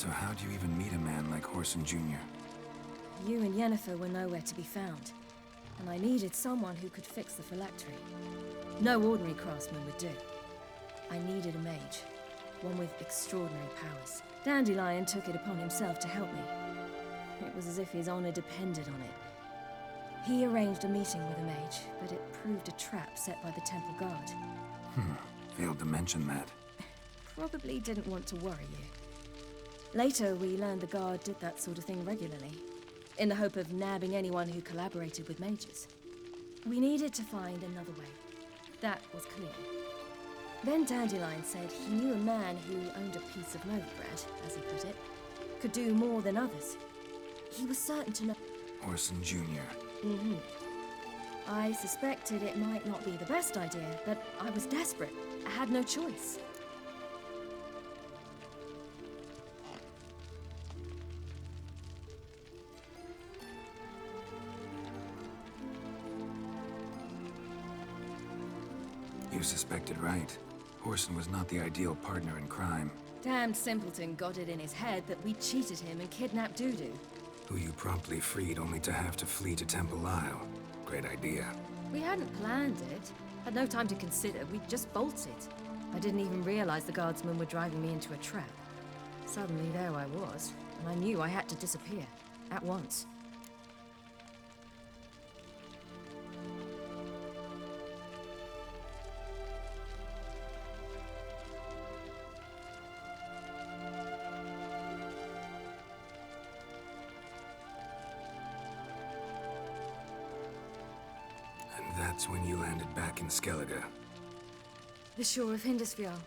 So how'd you even meet a man like Horson Jr.? You and Yennefer were nowhere to be found, and I needed someone who could fix the phylactery. No ordinary craftsman would do. I needed a mage, one with extraordinary powers. Dandelion took it upon himself to help me. It was as if his honor depended on it. He arranged a meeting with a mage, but it proved a trap set by the temple guard. Failed to mention that. Probably didn't want to worry you. Later, we learned the guard did that sort of thing regularly, in the hope of nabbing anyone who collaborated with mages. We needed to find another way. That was clear. Then Dandelion said he knew a man who owned a piece of loaf bread, as he put it, could do more than others. He was certain to know... Horson Jr. I suspected it might not be the best idea, but I was desperate. I had no choice. You suspected right. Horson was not the ideal partner in crime. Damned simpleton got it in his head that we cheated him and kidnapped Dudu. Who you promptly freed only to have to flee to Temple Isle. Great idea. We hadn't planned it. Had no time to consider. We just bolted. I didn't even realize the guardsmen were driving me into a trap. Suddenly there I was, and I knew I had to disappear. At once. That's when you landed back in Skellige. The shore of Hindisfjall.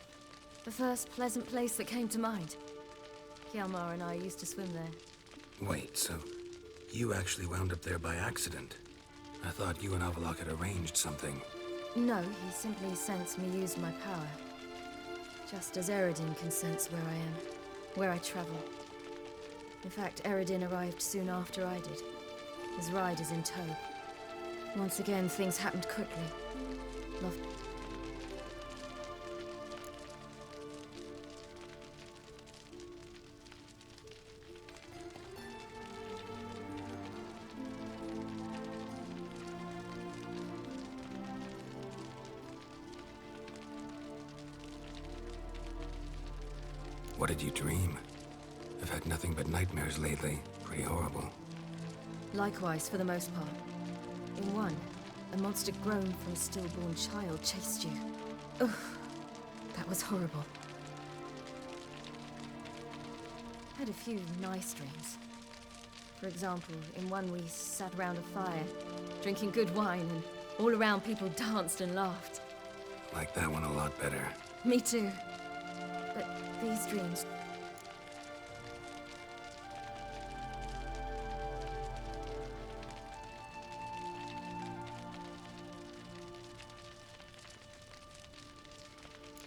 The first pleasant place that came to mind. Hjalmar and I used to swim there. Wait, so you actually wound up there by accident? I thought you and Avalok had arranged something. No, he simply sensed me use my power. Just as Eredin can sense where I am, where I travel. In fact, Eredin arrived soon after I did. His ride is in tow. Once again, things happened quickly. Love. What did you dream? I've had nothing but nightmares lately. Pretty horrible. Likewise, for the most part. In one, a monster grown from a stillborn child chased you. Ugh, that was horrible. I had a few nice dreams. For example, in one we sat around a fire, drinking good wine, and all around people danced and laughed. Like that one a lot better. Me too. But these dreams...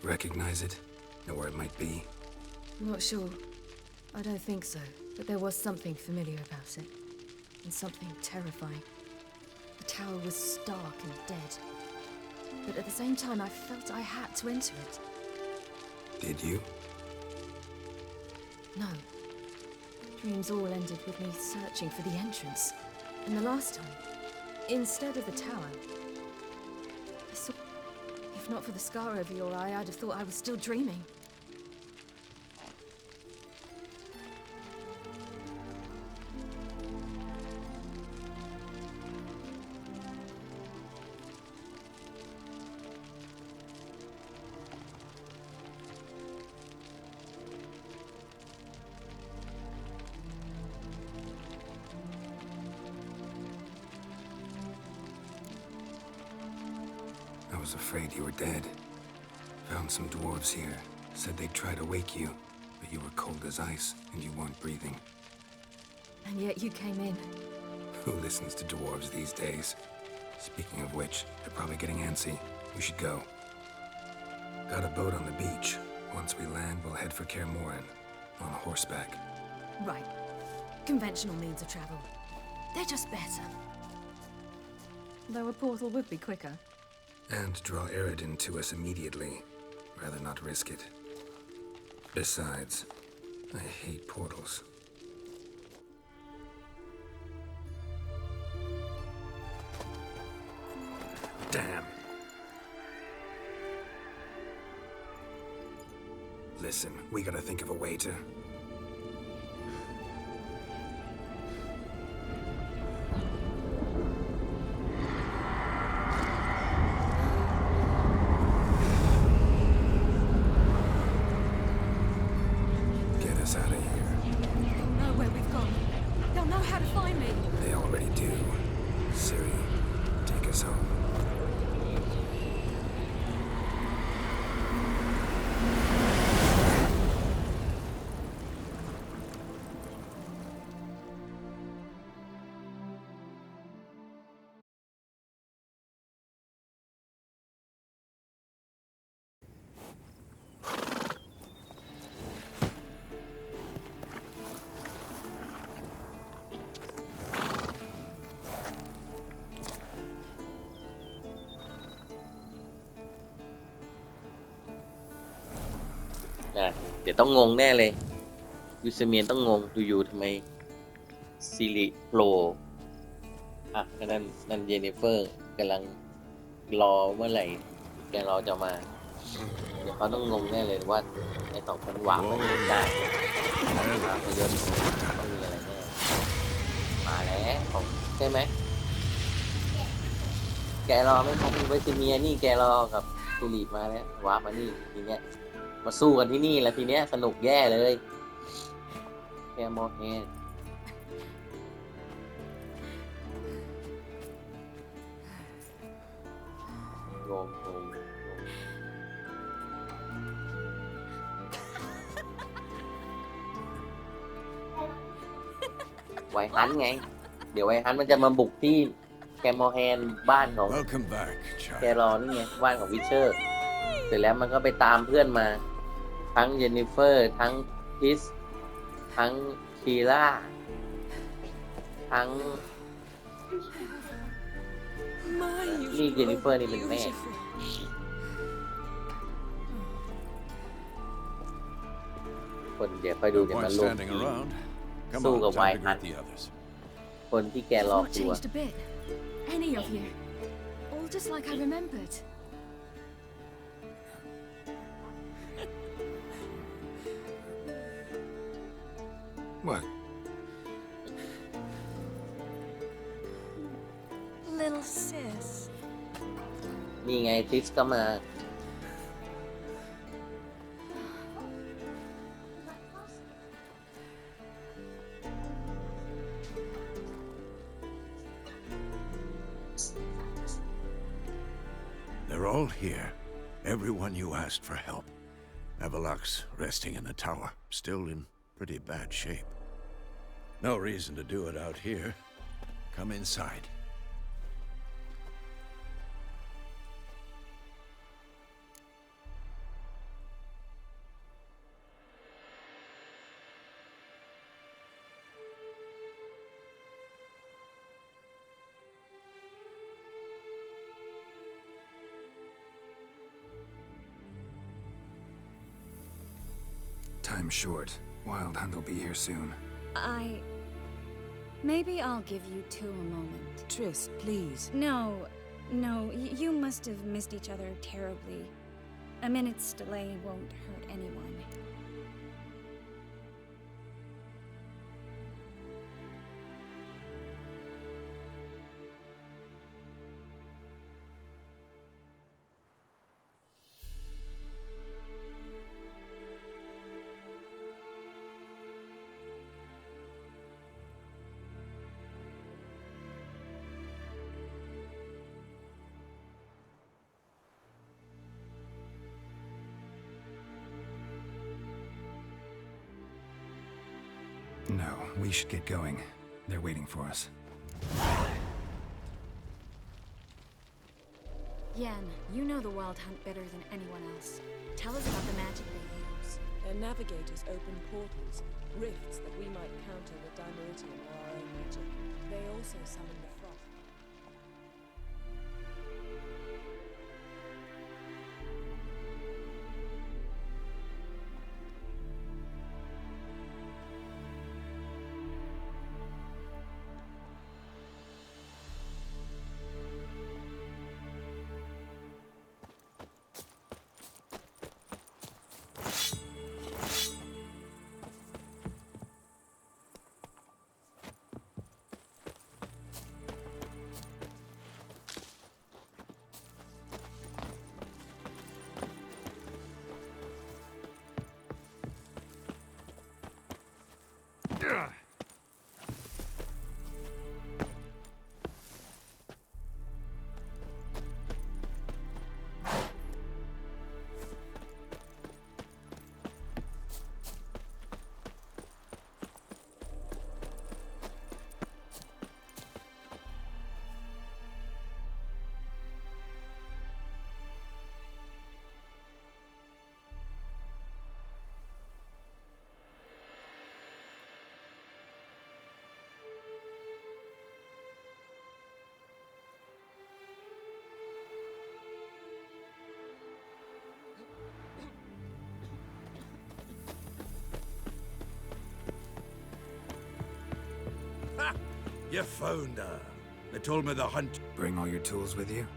Recognize it? Know where it might be? Not sure. I don't think so. But there was something familiar about it. And something terrifying. The tower was stark and dead. But at the same time, I felt I had to enter it. Did you? No. Dreams all ended with me searching for the entrance. And the last time, instead of the tower, I saw... If not for the scar over your eye, I'd have thought I was still dreaming. I was afraid you were dead. Found some dwarves here. Said they'd try to wake you, but you were cold as ice and you weren't breathing. And yet you came in. Who listens to dwarves these days? Speaking of which, they're probably getting antsy. We should go. Got a boat on the beach. Once we land, we'll head for Kaer Morhen, on horseback. Right. Conventional means of travel. They're just better. Though a portal would be quicker. And draw Eredin to us immediately. Rather not risk it. Besides, I hate portals. Damn. Listen, we gotta think of a way to... get us out of here. They'll know where we've gone. They'll know how to find me. They already do. Siri, take us home.เดี๋ยวต้องงงแน่เลยยูเซเมียนต้องงงอยู่ๆทำไมซิริโผล่นั่นเจนนิเฟอร์กำลังรอเมื่อไหร่แกรอจะมาเดี๋ยวเขาต้องงงแน่เลยว่าไอ้สองคนหวานมันได้ภาพยนตร์ต้องมีอะไรแน่มาแล้วของใช่ไหมแกรอไม่พอมีไวซิเมียนี่แกรอกับซิริมาแล้ววาร์ปมานี่ทีเนี้ยมาสู้กันที่นี่แล้วทีเนี้ยสนุกแย่เลยแกมองเองงงไวฮันไงเดี๋ยวไวฮันมันจะมาบุกที่แกมอแฮนบ้านของแกรอนี่ไงบ้านของวิเชอร์เสร็จแล้วมันก็ไปตามเพื่อนมาทั้งเจนนิเฟอร์ทั้งพิสทั้งคีล่าทั้งนี่เจนนิเฟอร์นี่เป็นแม่คนเดี๋ยวไปดูเดี๋ยวมันลงสู้กับไวฮันคนที่แกรอกลัว Any of you. All just like I remembered. What? Little sis. นี่ไงทิสก็มาThey're all here. Everyone you asked for help. Avalok's resting in the tower, still in pretty bad shape. No reason to do it out here. Come inside. Time's short. Wild Hunt will be here soon. Maybe I'll give you two a moment. Triss, please. No, you must have missed each other terribly. A minute's delay won't hurt anyone. No, we should get going. They're waiting for us. Yen, you know the Wild Hunt better than anyone else. Tell us about the magic they use. Their navigators open portals, rifts that we might counter with Dimeritium or our own magic. They also summon the frost. You found her. They told me the hunt. Bring all your tools with you?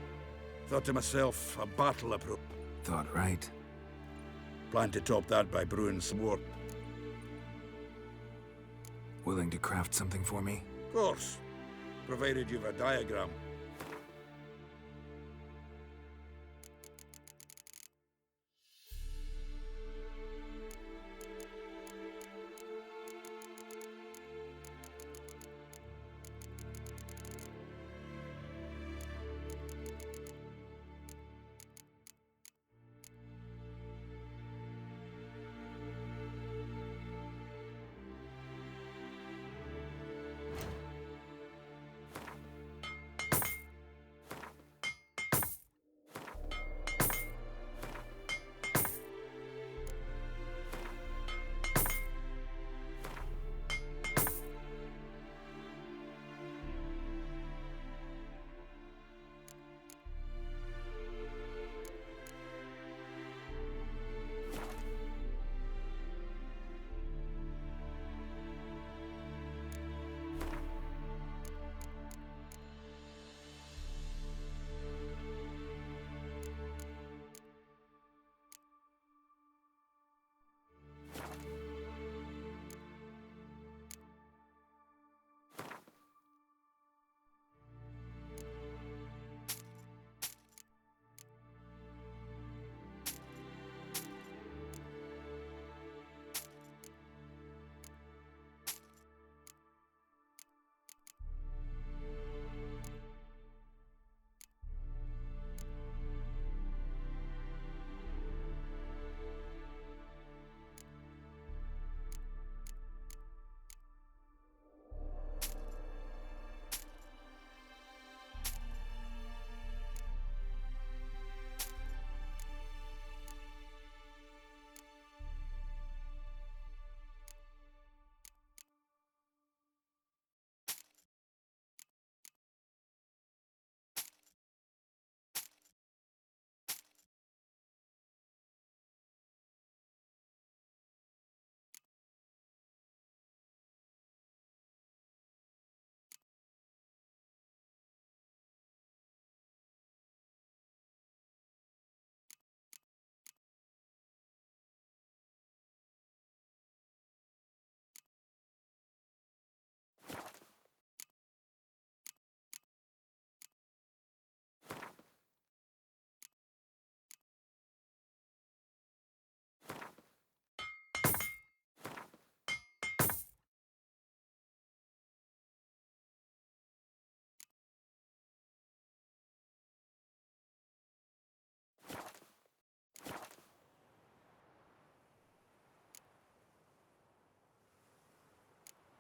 Thought to myself, a battle approach. Thought right. Plan to top that by brewing some more. Willing to craft something for me? Of course. Provided you've a diagram.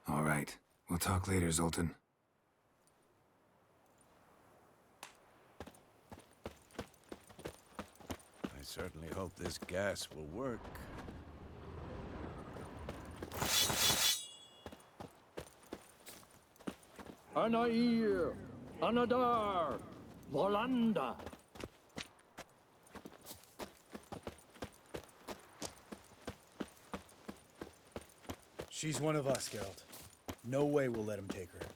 All right. We'll talk later, Zoltan. I certainly hope this gas will work. Anair, Anadar, Volanda. She's one of us, Geralt. No way we'll let him take her.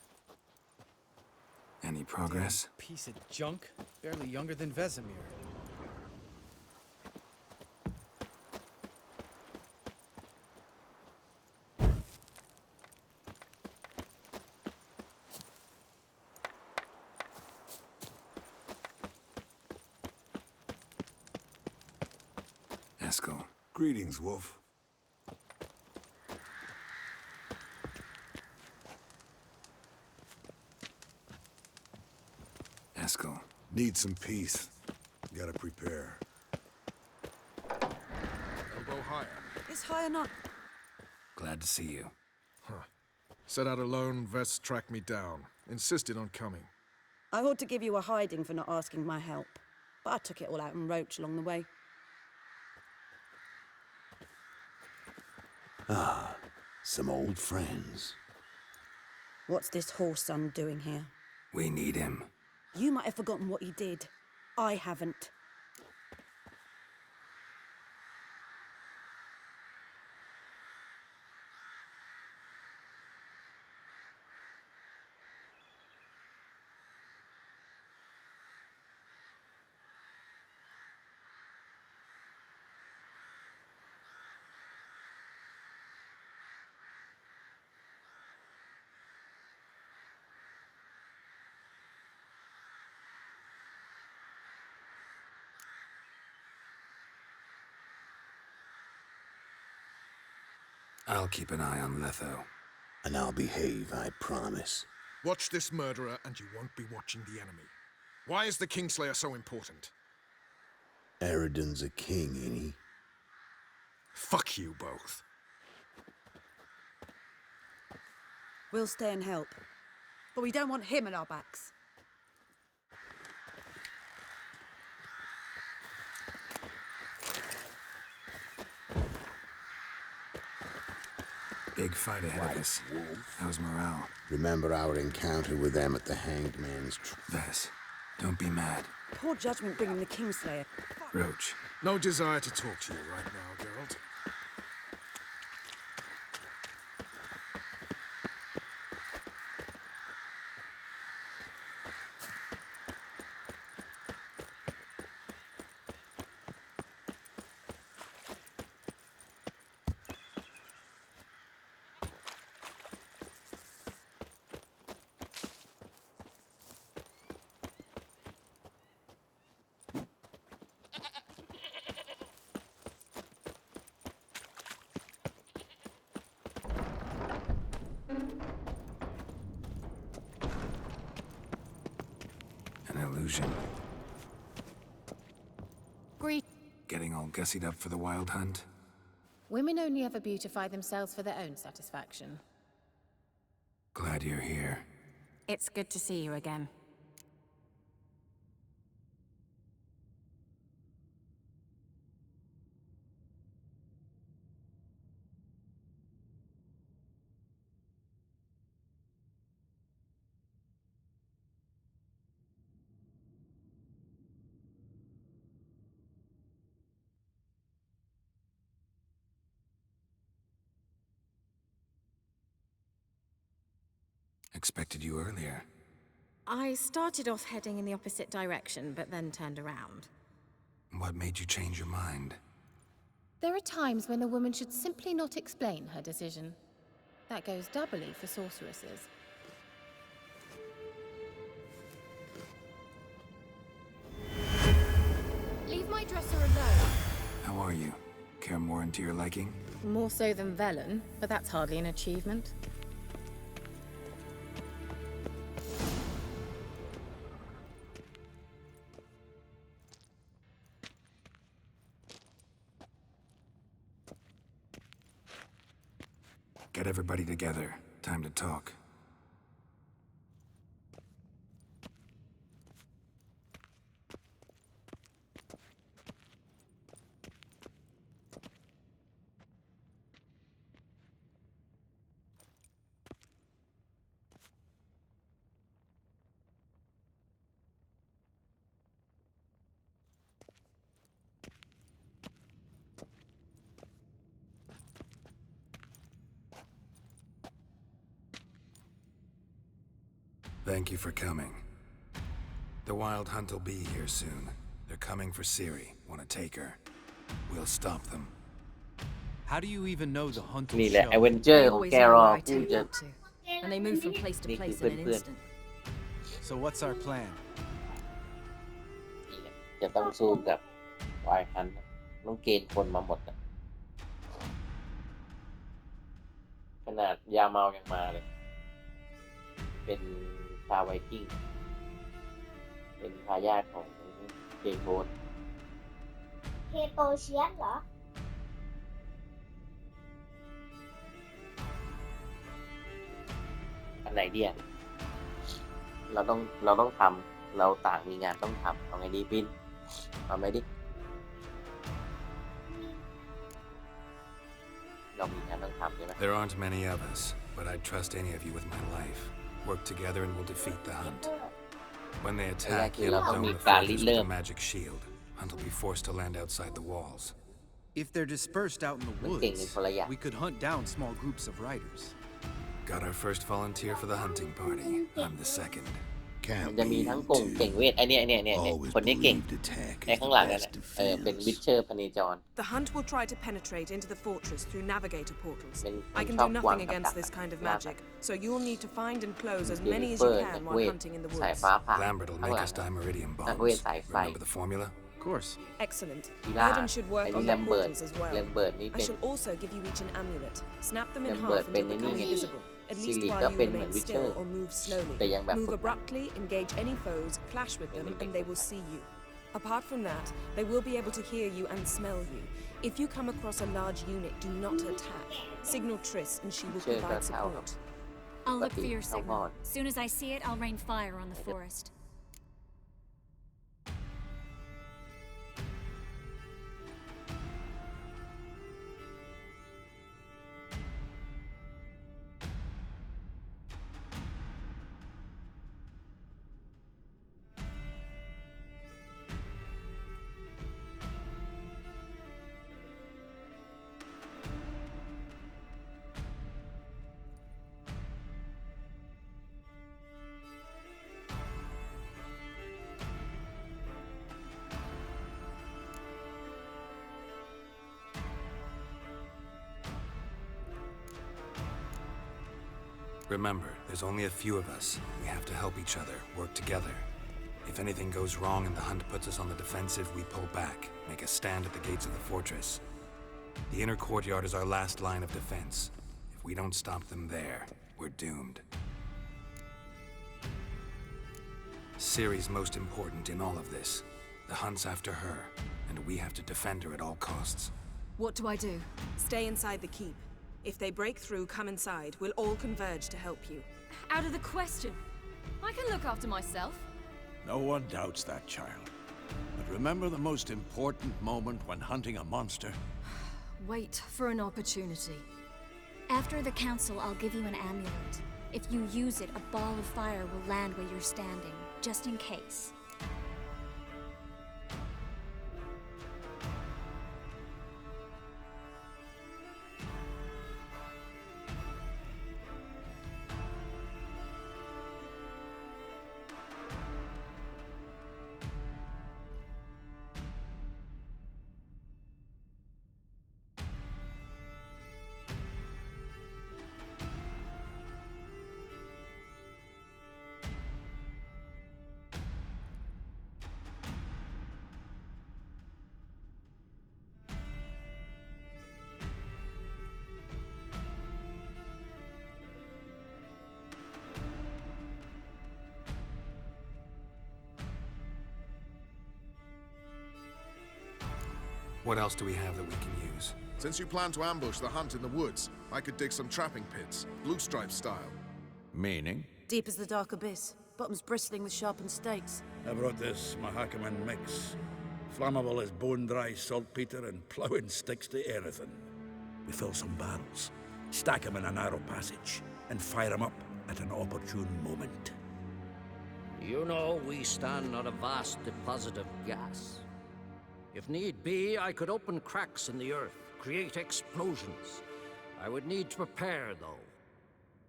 Any progress? Damn piece of junk. Barely younger than Vesemir. Eskel. Greetings, Wolf. Eskel. Need some peace. Gotta prepare. Elbow higher. It's high enough. Glad to see you. Set out alone, Vest tracked me down. Insisted on coming. I ought to give you a hiding for not asking my help, but I took it all out in Roach along the way. Ah, some old friends. What's this horse son doing here? We need him. You might have forgotten what he did. I haven't. I'll keep an eye on Letho. And I'll behave, I promise. Watch this murderer and you won't be watching the enemy. Why is the Kingslayer so important? Eridan's a king, ain't he? Fuck you both. We'll stay and help. But we don't want him at our backs. Big fight ahead of us. How's morale? Remember our encounter with them at the Hanged Man's Vess, don't be mad. Poor judgment bringing the Kingslayer. Roach. No desire to talk to you right now, Geralt. An illusion. Greet. Getting all gussied up for the wild hunt? Women only ever beautify themselves for their own satisfaction. Glad you're here. It's good to see you again. Expected you earlier. I started off heading in the opposite direction, but then turned around. What made you change your mind? There are times when a woman should simply not explain her decision. That goes doubly for sorceresses. Leave my dresser alone. How are you? Care more into your liking? More so than Velen, but that's hardly an achievement. Get everybody together. Time to talk. Thank you for coming. The Wild Hunt will be here soon. They're coming for Ciri. Want to take her. We'll stop them. How do you even know the hunt will นี่แหละ show? แอเวนเจอ They ร์ของ always แก know รอ where I ผู้ take จะ them to. And they move from place to place in an instant. So what's our plan? นี่แหละจะต้องสู้กับวายฮันต์ต้องเกณฑ์คนมาหมดนะขนาดยาเมายังมาเลย เป็นชาวไวกิ้ง เป็นทายาทของเจโกนเคโตเชียนเหรอ อันไหนเดียเราต้องทำเราต่างมีงานต้องทำเอาไงดีปินเอาไหมดิเรามีงานต้องทำใช่ไหม There aren't many of us, but I'd trust any of you with my life. Work together and we'll defeat the Hunt. When they attack, he'll dome the fortress with a magic shield. Hunt will be forced to land outside the walls. If they're dispersed out in the woods, we could hunt down small groups of riders. Got our first volunteer for the hunting party. I'm the second. มันจะมีทั้งกงเก่งเวทไอเนี่ยคนนี้เก่งในข้างหลังนั่นเป็นวิชเชอร์พเนจร The hunt will try to penetrate into the fortress through navigator portals. เป็น I can ชอ do บวาง nothing กับดั against ก this kind of magic, so you'll need to find and close as เจ many นิ as เฟอ you ร์ can นัก while เวท hunting in the สาย woods. ฟ้าผ่า Lambert will ข้าง make หลัง us dimeridium นักเวท bombs. สายไฟ Remember the formula? course. Excellent. กีฬา Erden should ไอ้ work on นี่แล the มเบิร์ต portals as แล well. มเบิร์ตนี่ I เป็น shall also give you each an amulet. Snap them in แลมเบิร์ half ตเป็น until ไอ้ become นี่ไง invisible. At ซิ least ริ while ก็ you เป็นเหมือน remain วิเชอ still ร์ or move slowly. แต่ยังแบบ Move ฝึกหัด abruptly, engage any foes, clash with them, and they will see you. Apart from that, they will be able to hear you and smell you. If you come across a large unit, do not attack. Signal Triss and she will เชอร์ก็ provide เท่า support. I'll look ปก for ติ your เท่าพอ signal. ด Soon as I see it, I'll rain fire on the forest. Remember, there's only a few of us. We have to help each other, work together. If anything goes wrong and the hunt puts us on the defensive, we pull back, make a stand at the gates of the fortress. The inner courtyard is our last line of defense. If we don't stop them there, we're doomed. Ciri's most important in all of this. The hunt's after her, and we have to defend her at all costs. What do I do? Stay inside the keep. If they break through, come inside. We'll all converge to help you. Out of the question. I can look after myself. No one doubts that, child. But remember the most important moment when hunting a monster? Wait for an opportunity. After the council, I'll give you an amulet. If you use it, a ball of fire will land where you're standing, just in case. What else do we have that we can use? Since you plan to ambush the hunt in the woods, I could dig some trapping pits, blue stripe style. Meaning? Deep as the dark abyss, bottoms bristling with sharpened stakes. I brought this Mahakaman mix. Flammable as bone-dry saltpeter and ploughing sticks to anything. We fill some barrels, stack them in a narrow passage, and fire them up at an opportune moment. You know, we stand on a vast deposit of gas. If need be, I could open cracks in the earth, create explosions. I would need to prepare, though.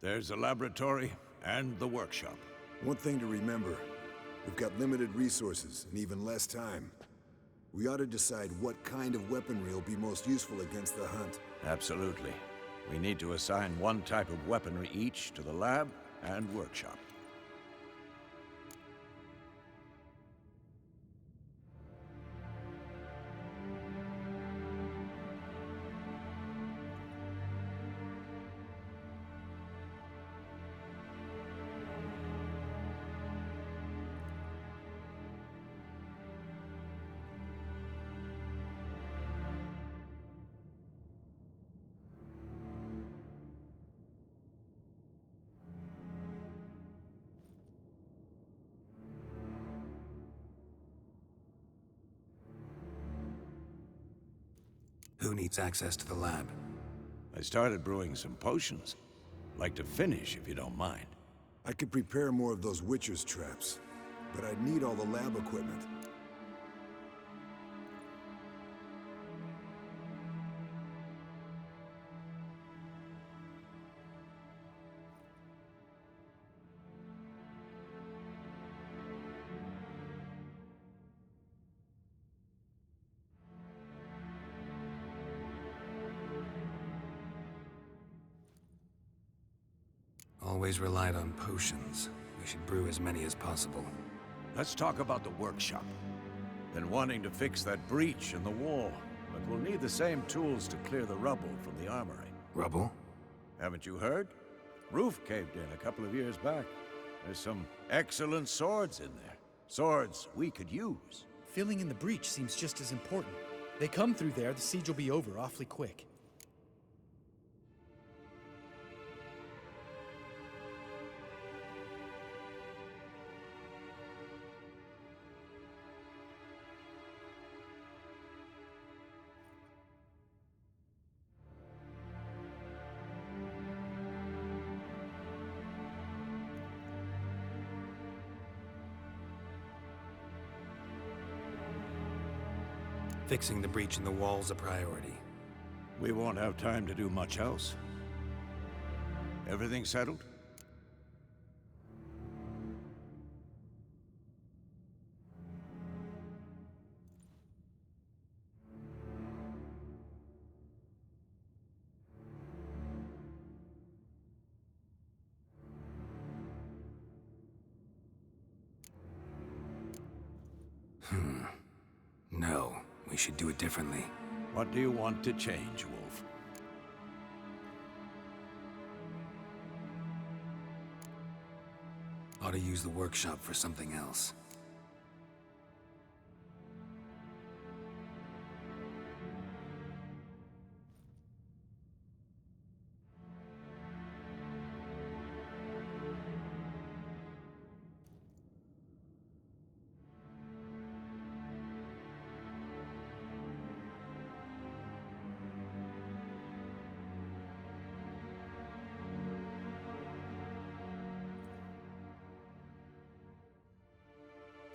There's the laboratory and the workshop. One thing to remember, we've got limited resources and even less time. We ought to decide what kind of weaponry will be most useful against the hunt. Absolutely. We need to assign one type of weaponry each to the lab and workshop. Who needs access to the lab? I started brewing some potions. Like to finish, if you don't mind. I could prepare more of those Witcher's traps, but I'd need all the lab equipment. Always relied on potions. We should brew as many as possible. Let's talk about the workshop. Been wanting to fix that breach in the wall, but we'll need the same tools to clear the rubble from the armory. Rubble? Haven't you heard? Roof caved in a couple of years back. There's some excellent swords in there. Swords we could use. Filling in the breach seems just as important. They come through there, the siege will be over awfully quick. Fixing the breach in the wall's a priority. We won't have time to do much else. Everything settled? No, we should do it differently. What do you want to change, Wolf? Ought to use the workshop for something else.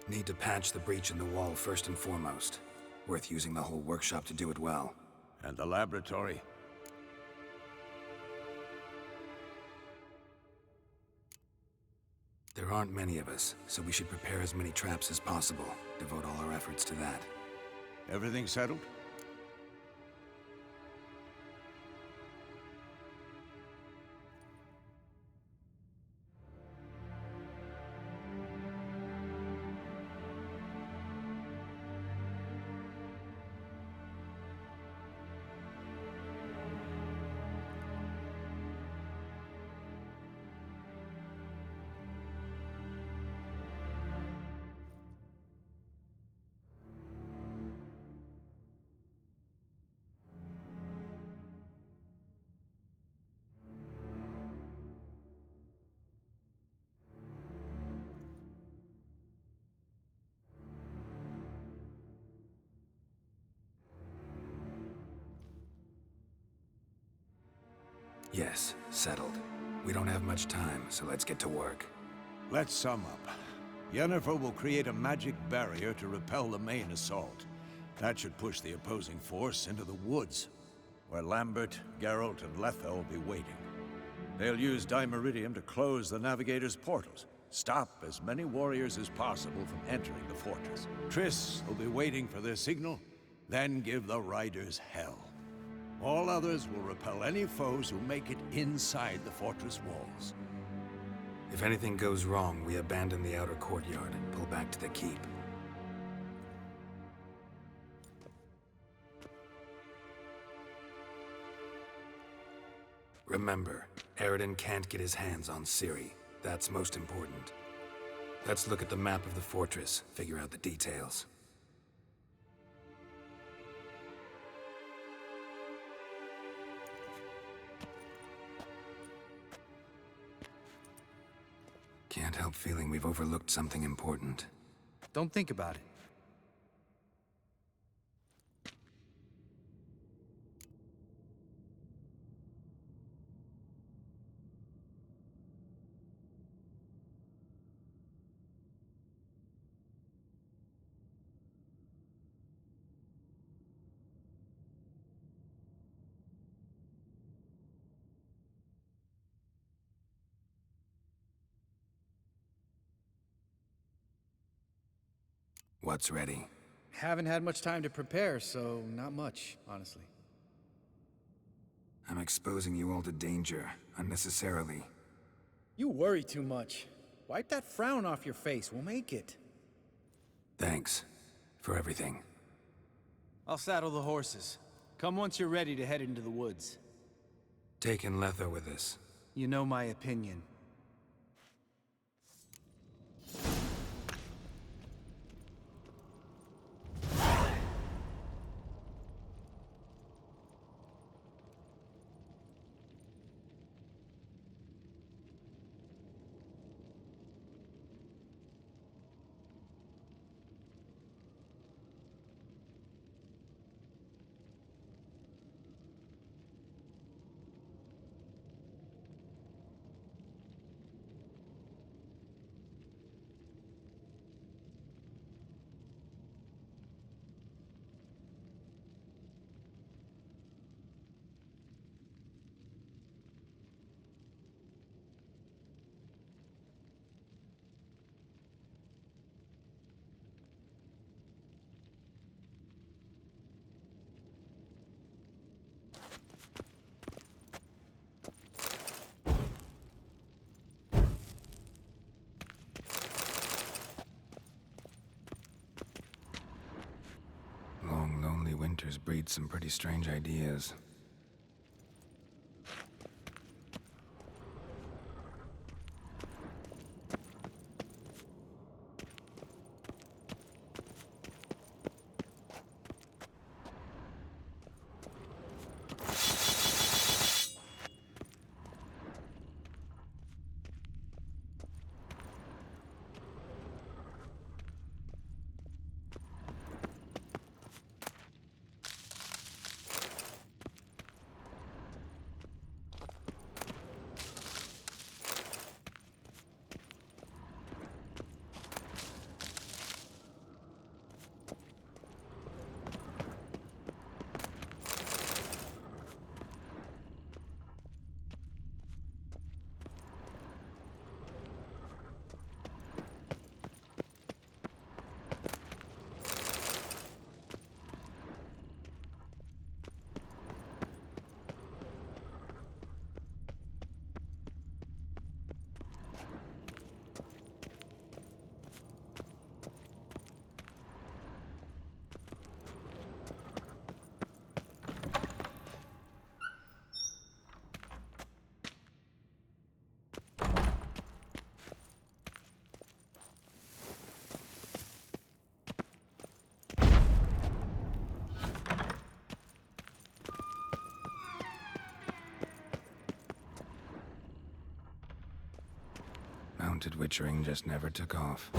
Need to patch the breach in the wall first and foremost. Worth using the whole workshop to do it well. And the laboratory? There aren't many of us, so we should prepare as many traps as possible. Devote all our efforts to that. Everything settled? Yes, settled. We don't have much time, so let's get to work. Let's sum up. Yennefer will create a magic barrier to repel the main assault. That should push the opposing force into the woods, where Lambert, Geralt, and Letha will be waiting. They'll use Dimeridium to close the Navigator's portals, stop as many warriors as possible from entering the fortress. Triss will be waiting for their signal, then give the riders hell. All others will repel any foes who make it inside the fortress walls. If anything goes wrong, we abandon the outer courtyard and pull back to the keep. Remember, Aroden can't get his hands on Ciri. That's most important. Let's look at the map of the fortress, figure out the details. Can't help feeling we've overlooked something important. Don't think about it. What's ready? Haven't had much time to prepare, so not much, honestly. I'm exposing you all to danger, unnecessarily. You worry too much. Wipe that frown off your face, we'll make it. Thanks. for everything. I'll saddle the horses. Come once you're ready to head into the woods. Taking Letho with us. You know my opinion. Long, lonely winters breed some pretty strange ideas. Mounted witchering just never took off.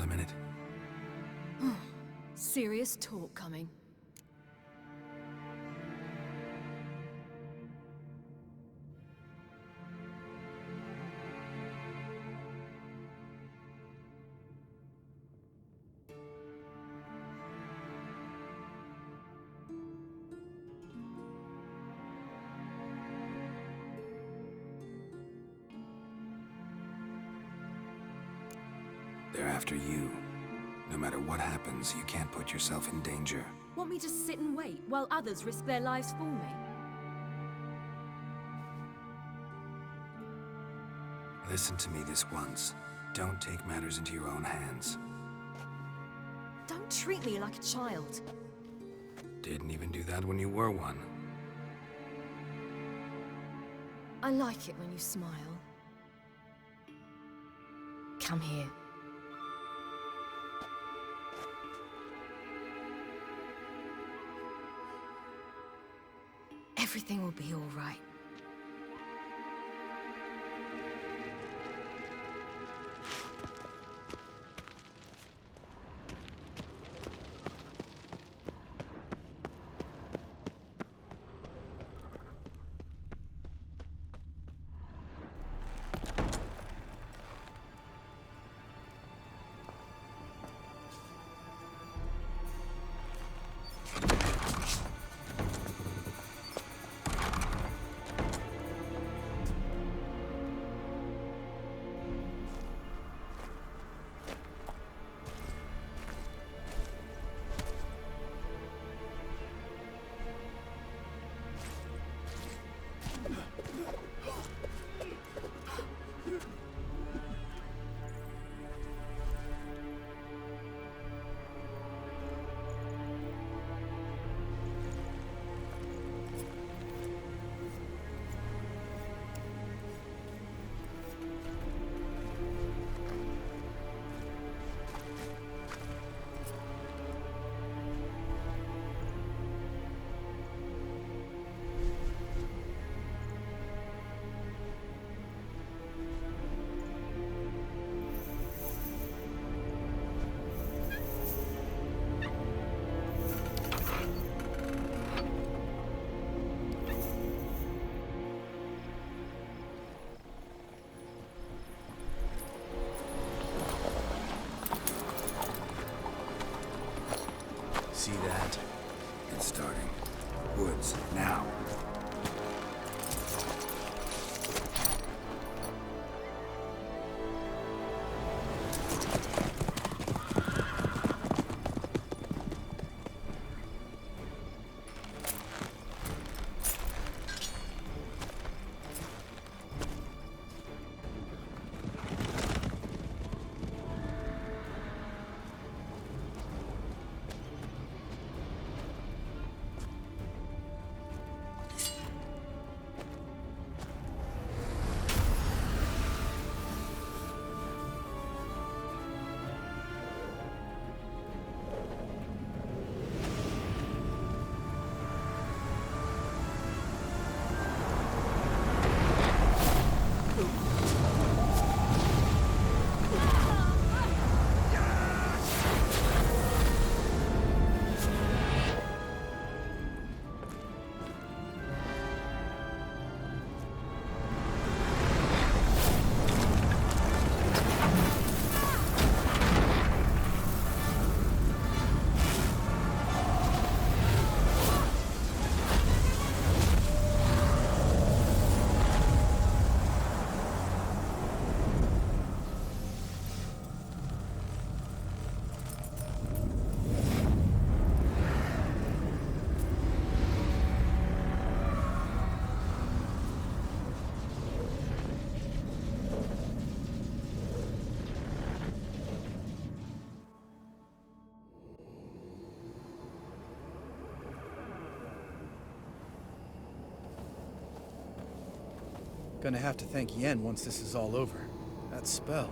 another minute? Serious talk coming. They're after you. No matter what happens, you can't put yourself in danger. Want me to sit and wait while others risk their lives for me? Listen to me this once. Don't take matters into your own hands. Don't treat me like a child. Didn't even do that when you were one. I like it when you smile. Come here. Everything will be all right. See that? It's starting. Woods, now. Gonna have to thank Yen once this is all over. That spell,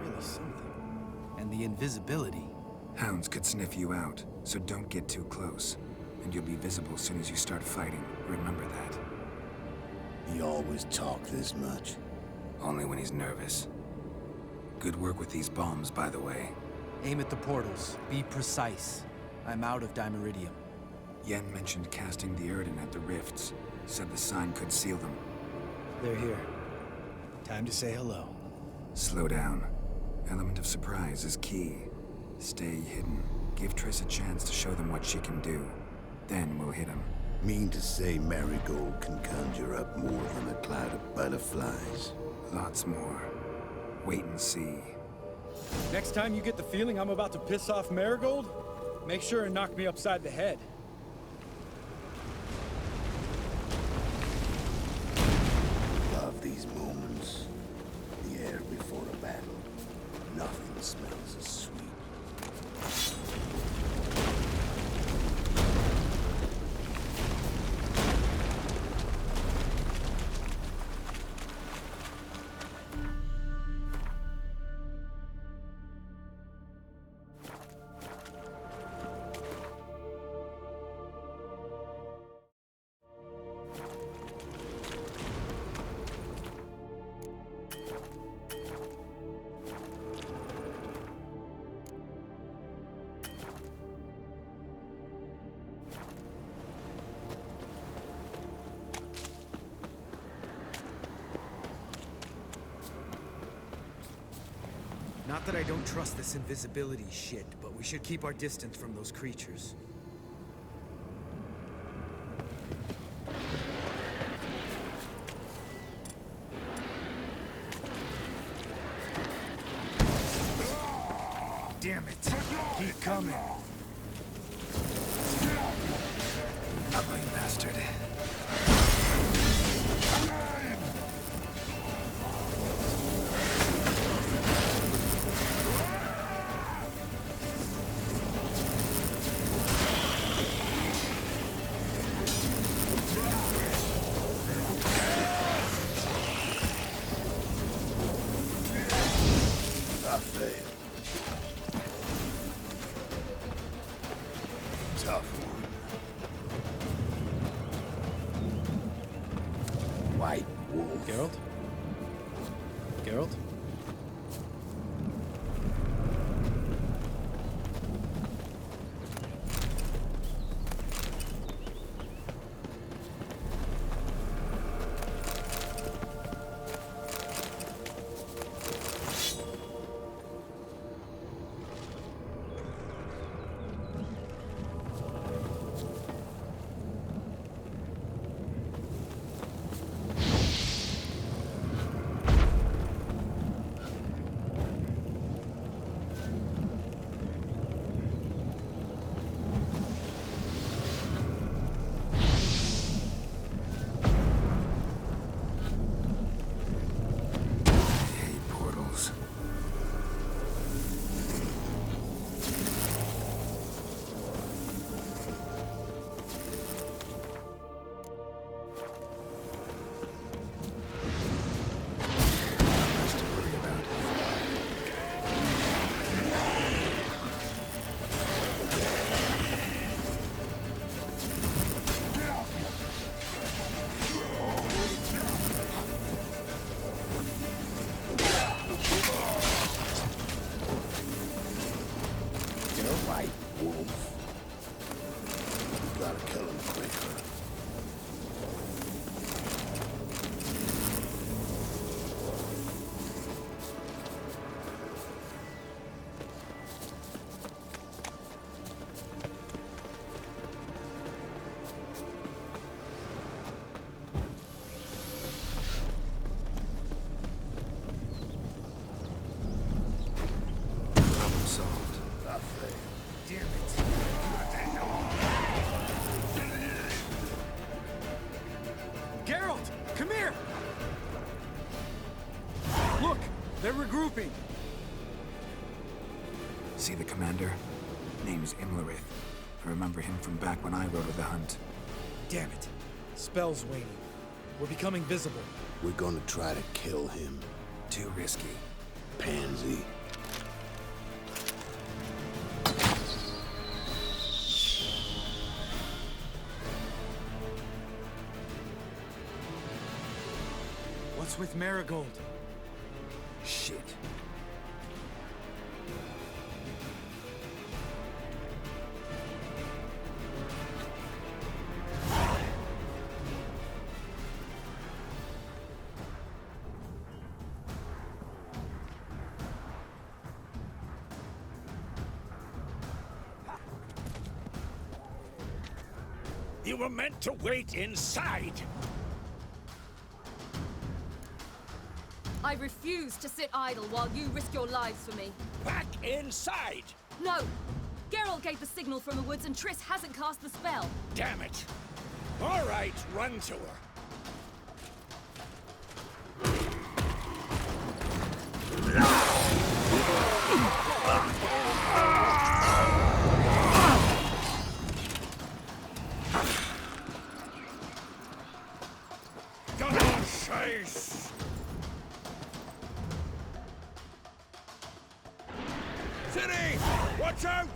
really something. And the invisibility. Hounds could sniff you out, so don't get too close. And you'll be visible as soon as you start fighting. Remember that. He always talk this much. Only when he's nervous. Good work with these bombs, by the way. Aim at the portals. Be precise. I'm out of dimeridium. Yen mentioned casting the Erden at the rifts. Said the sign could seal them. They're here. Time to say hello. Slow down. Element of surprise is key. Stay hidden. Give Triss a chance to show them what she can do. Then we'll hit them. Mean to say Marigold can conjure up more than a cloud of butterflies? Lots more. Wait and see. Next time you get the feeling I'm about to piss off Marigold, make sure and knock me upside the head. Love these moments. The air before a battle. Nothing smells as sweet. Not that I don't trust this invisibility shit, but we should keep our distance from those creatures. Damn it! Keep coming! Ugly bastard. Geralt? Geralt? They're regrouping. See the commander? Name's Imlerith. I remember him from back when I rode with the hunt. Damn it. Spell's waning. We're becoming visible. We're gonna try to kill him. Too risky. Pansy. What's with Marigold? Shit. You were meant to wait inside! I refuse to sit idle while you risk your lives for me. Back inside! No! Geralt gave the signal from the woods and Triss hasn't cast the spell. Damn it! All right, run to her. Come on, chase! City! Watch out!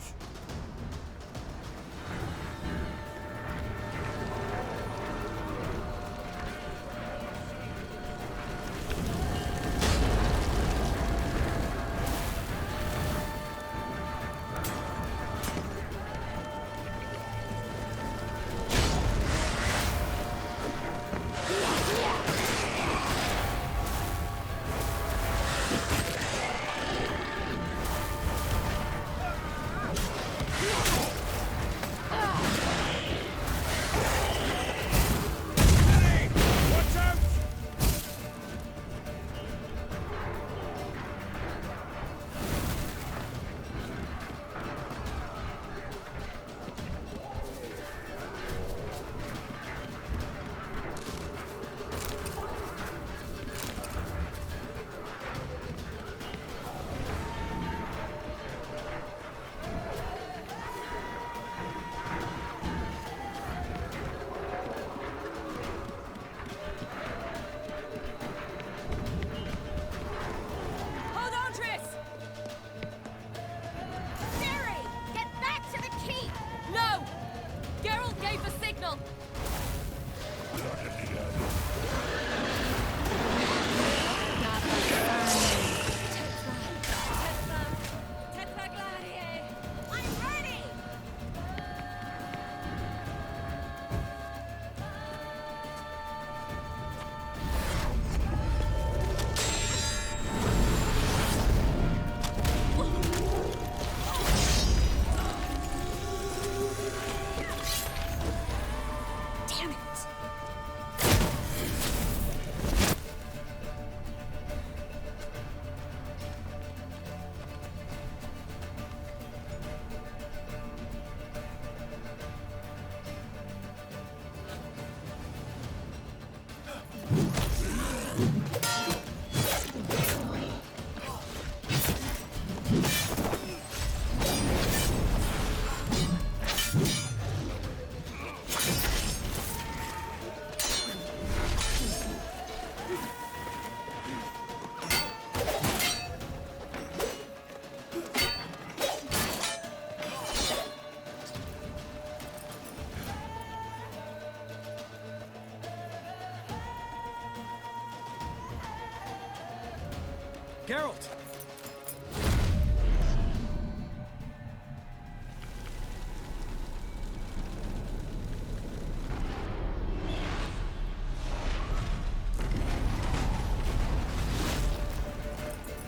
Geralt!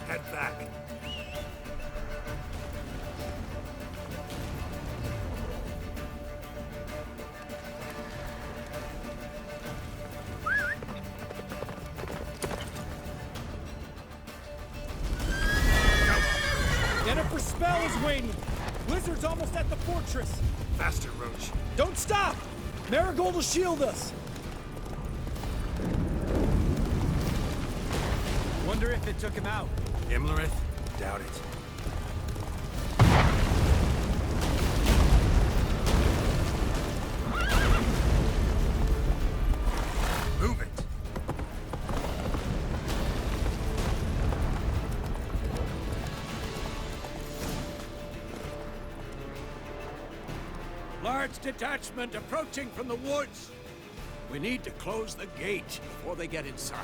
Head back. Yennefer's spell is waning. Blizzard's almost at the fortress. Faster, Roach. Don't stop! Marigold will shield us. Wonder if it took him out. Imlerith? Doubt it. Move it! Large detachment approaching from the woods. We need to close the gate before they get inside.